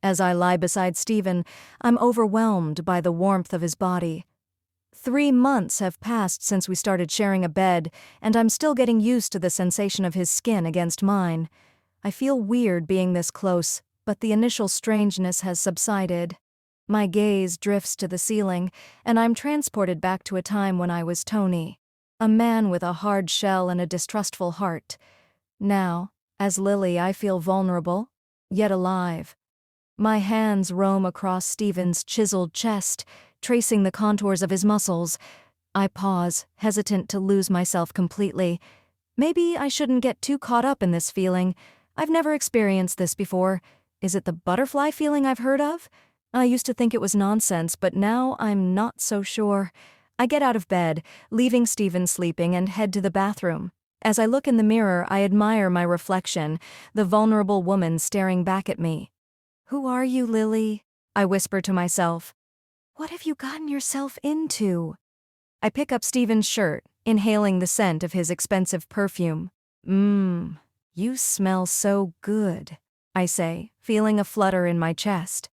As I lie beside Stephen, I'm overwhelmed by the warmth of his body. 3 months have passed since we started sharing a bed, and I'm still getting used to the sensation of his skin against mine. I feel weird being this close, but the initial strangeness has subsided. My gaze drifts to the ceiling, and I'm transported back to a time when I was Tony, a man with a hard shell and a distrustful heart. Now, as Lily, I feel vulnerable, yet alive. My hands roam across Stephen's chiseled chest, tracing the contours of his muscles. I pause, hesitant to lose myself completely. Maybe I shouldn't get too caught up in this feeling. I've never experienced this before. Is it the butterfly feeling I've heard of? I used to think it was nonsense, but now I'm not so sure. I get out of bed, leaving Stephen sleeping, and head to the bathroom. As I look in the mirror, I admire my reflection, the vulnerable woman staring back at me. "Who are you, Lily?" I whisper to myself. "What have you gotten yourself into?" I pick up Stephen's shirt, inhaling the scent of his expensive perfume. You smell so good," I say, feeling a flutter in my chest.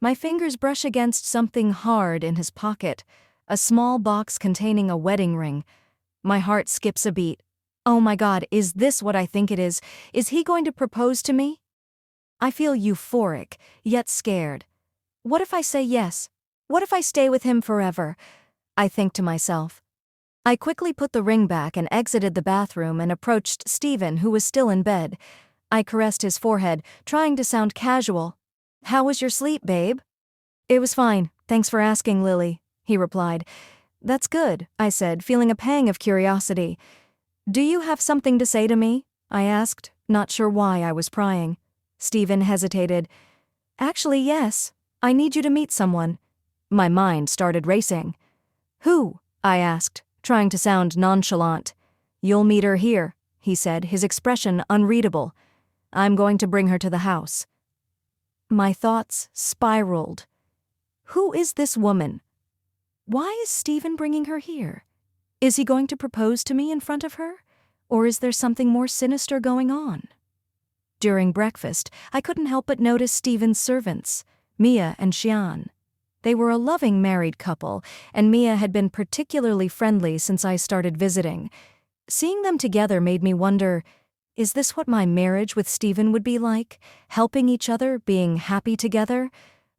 My fingers brush against something hard in his pocket, a small box containing a wedding ring. My heart skips a beat. Oh my God, is this what I think it is? Is he going to propose to me? I feel euphoric, yet scared. What if I say yes? What if I stay with him forever? I think to myself. I quickly put the ring back and exited the bathroom and approached Stephen, who was still in bed. I caressed his forehead, trying to sound casual. "How was your sleep, babe?" "It was fine, thanks for asking, Lily," he replied. "That's good," I said, feeling a pang of curiosity. "Do you have something to say to me?" I asked, not sure why I was prying. Stephen hesitated. "Actually, yes. I need you to meet someone." My mind started racing. "Who?" I asked, trying to sound nonchalant. "You'll meet her here," he said, his expression unreadable. "I'm going to bring her to the house." My thoughts spiraled. Who is this woman? Why is Stephen bringing her here? Is he going to propose to me in front of her? Or is there something more sinister going on? During breakfast, I couldn't help but notice Stephen's servants, Mia and Xian. They were a loving married couple, and Mia had been particularly friendly since I started visiting. Seeing them together made me wonder, is this what my marriage with Stephen would be like? Helping each other, being happy together?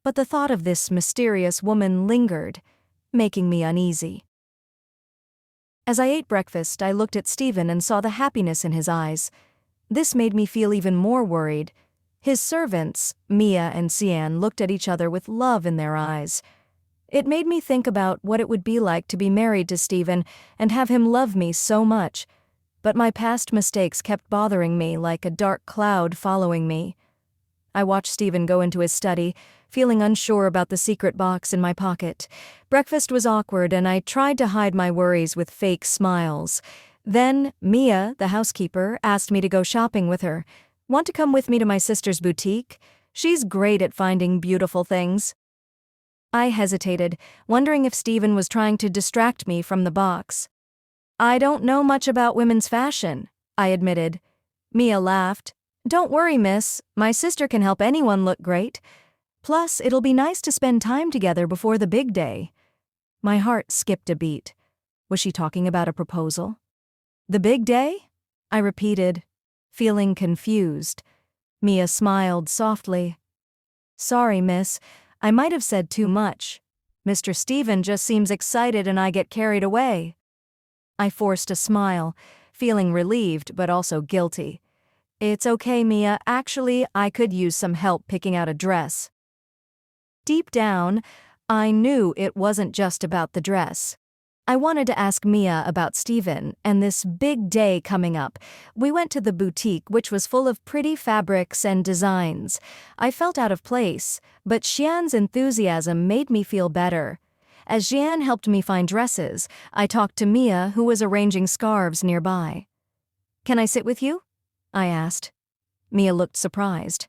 But the thought of this mysterious woman lingered, making me uneasy. As I ate breakfast, I looked at Stephen and saw the happiness in his eyes. This made me feel even more worried. His servants, Mia and Xian, looked at each other with love in their eyes. It made me think about what it would be like to be married to Stephen and have him love me so much. But my past mistakes kept bothering me like a dark cloud following me. I watched Stephen go into his study, feeling unsure about the secret box in my pocket. Breakfast was awkward, and I tried to hide my worries with fake smiles. Then Mia, the housekeeper, asked me to go shopping with her. "Want to come with me to my sister's boutique? She's great at finding beautiful things." I hesitated, wondering if Stephen was trying to distract me from the box. "I don't know much about women's fashion," I admitted. Mia laughed. "Don't worry, miss. My sister can help anyone look great. Plus, it'll be nice to spend time together before the big day." My heart skipped a beat. Was she talking about a proposal? "The big day?" I repeated, feeling confused. Mia smiled softly. "Sorry, miss. I might have said too much. Mr. Stephen just seems excited and I get carried away." I forced a smile, feeling relieved but also guilty. "It's okay, Mia. Actually, I could use some help picking out a dress." Deep down, I knew it wasn't just about the dress. I wanted to ask Mia about Stephen and this big day coming up. We went to the boutique, which was full of pretty fabrics and designs. I felt out of place, but Xian's enthusiasm made me feel better. As Xian helped me find dresses, I talked to Mia, who was arranging scarves nearby. "Can I sit with you?" I asked. Mia looked surprised.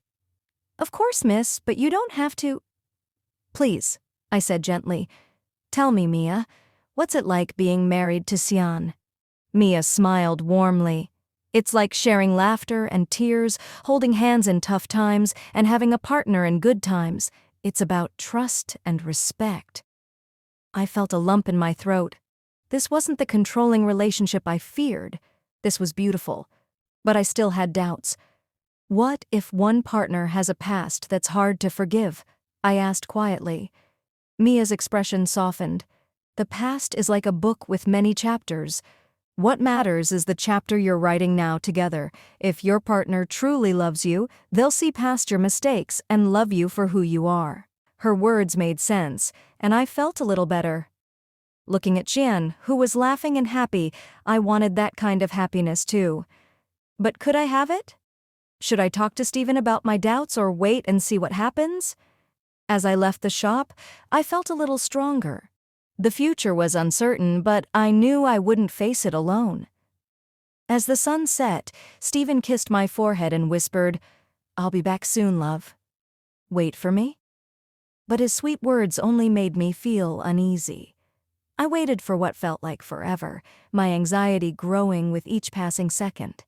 "Of course, miss, but you don't have to." "Please," I said gently. "Tell me, Mia, what's it like being married to Xian?" Mia smiled warmly. It's like sharing laughter and tears, holding hands in tough times, and having a partner in good times. It's about trust and respect. I felt a lump in my throat. This wasn't the controlling relationship I feared. This was beautiful. But I still had doubts. What if one partner has a past that's hard to forgive? I asked quietly. Mia's expression softened. The past is like a book with many chapters. What matters is the chapter you're writing now together. If your partner truly loves you, they'll see past your mistakes and love you for who you are. Her words made sense, and I felt a little better. Looking at Jian, who was laughing and happy, I wanted that kind of happiness too. But could I have it? Should I talk to Steven about my doubts or wait and see what happens? As I left the shop, I felt a little stronger. The future was uncertain, but I knew I wouldn't face it alone. As the sun set, Steven kissed my forehead and whispered, "I'll be back soon, love. Wait for me?" But his sweet words only made me feel uneasy. I waited for what felt like forever, my anxiety growing with each passing second.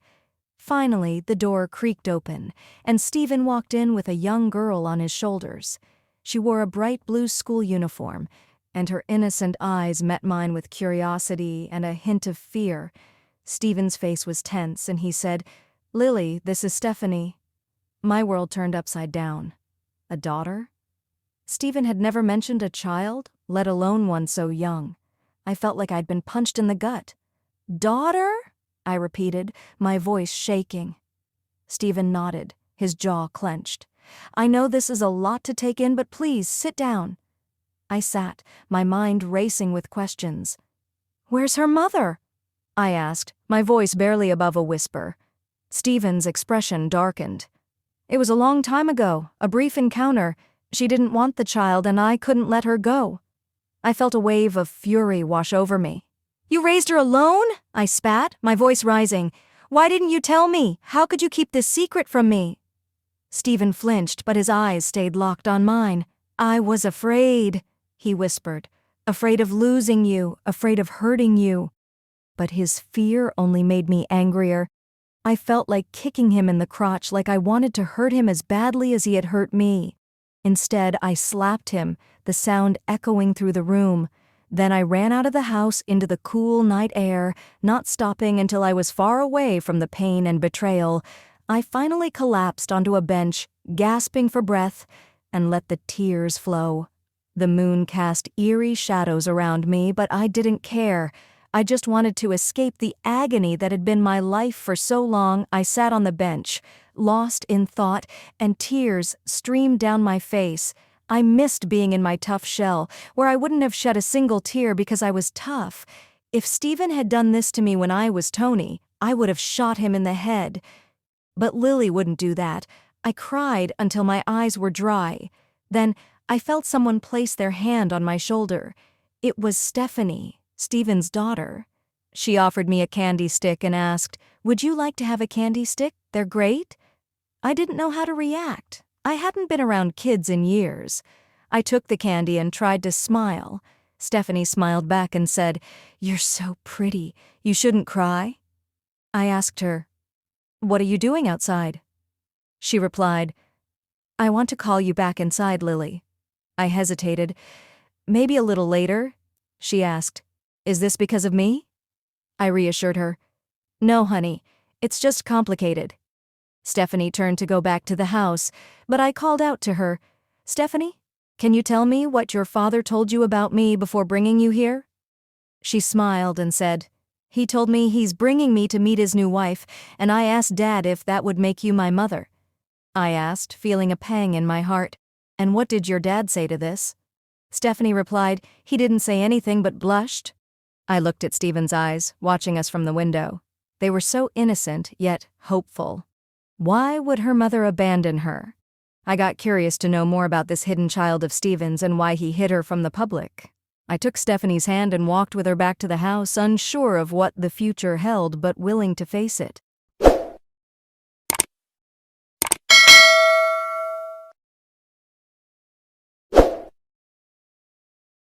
Finally, the door creaked open, and Steven walked in with a young girl on his shoulders. She wore a bright blue school uniform, and her innocent eyes met mine with curiosity and a hint of fear. Steven's face was tense, and he said, "Lily, this is Stephanie." My world turned upside down. A daughter? Steven had never mentioned a child, let alone one so young. I felt like I'd been punched in the gut. "Daughter?" I repeated, my voice shaking. Steven nodded, his jaw clenched. "I know this is a lot to take in, but please, sit down." I sat, my mind racing with questions. "Where's her mother?" I asked, my voice barely above a whisper. Steven's expression darkened. "It was a long time ago, a brief encounter. She didn't want the child, and I couldn't let her go." I felt a wave of fury wash over me. "You raised her alone?" I spat, my voice rising. "Why didn't you tell me? How could you keep this secret from me?" Steven flinched, but his eyes stayed locked on mine. "I was afraid," he whispered. "Afraid of losing you, afraid of hurting you." But his fear only made me angrier. I felt like kicking him in the crotch, like I wanted to hurt him as badly as he had hurt me. Instead, I slapped him, the sound echoing through the room. Then I ran out of the house into the cool night air, not stopping until I was far away from the pain and betrayal. I finally collapsed onto a bench, gasping for breath, and let the tears flow. The moon cast eerie shadows around me, but I didn't care. I just wanted to escape the agony that had been my life for so long. I sat on the bench, lost in thought, and tears streamed down my face. I missed being in my tough shell, where I wouldn't have shed a single tear because I was tough. If Steven had done this to me when I was Tony, I would have shot him in the head. But Lily wouldn't do that. I cried until my eyes were dry. Then I felt someone place their hand on my shoulder. It was Stephanie, Steven's daughter. She offered me a candy stick and asked, "Would you like to have a candy stick? They're great." I didn't know how to react. I hadn't been around kids in years. I took the candy and tried to smile. Stephanie smiled back and said, "You're so pretty. You shouldn't cry." I asked her, "What are you doing outside?" She replied, "I want to call you back inside, Lily." I hesitated. "Maybe a little later?" She asked, "Is this because of me?" I reassured her, "No, honey, it's just complicated." Stephanie turned to go back to the house, but I called out to her, "Stephanie, can you tell me what your father told you about me before bringing you here?" She smiled and said, "He told me he's bringing me to meet his new wife, and I asked Dad if that would make you my mother." I asked, feeling a pang in my heart, "And what did your dad say to this?" Stephanie replied, "He didn't say anything but blushed." I looked at Steven's eyes, watching us from the window. They were so innocent, yet hopeful. Why would her mother abandon her? I got curious to know more about this hidden child of Steven's and why he hid her from the public. I took Stephanie's hand and walked with her back to the house, unsure of what the future held but willing to face it.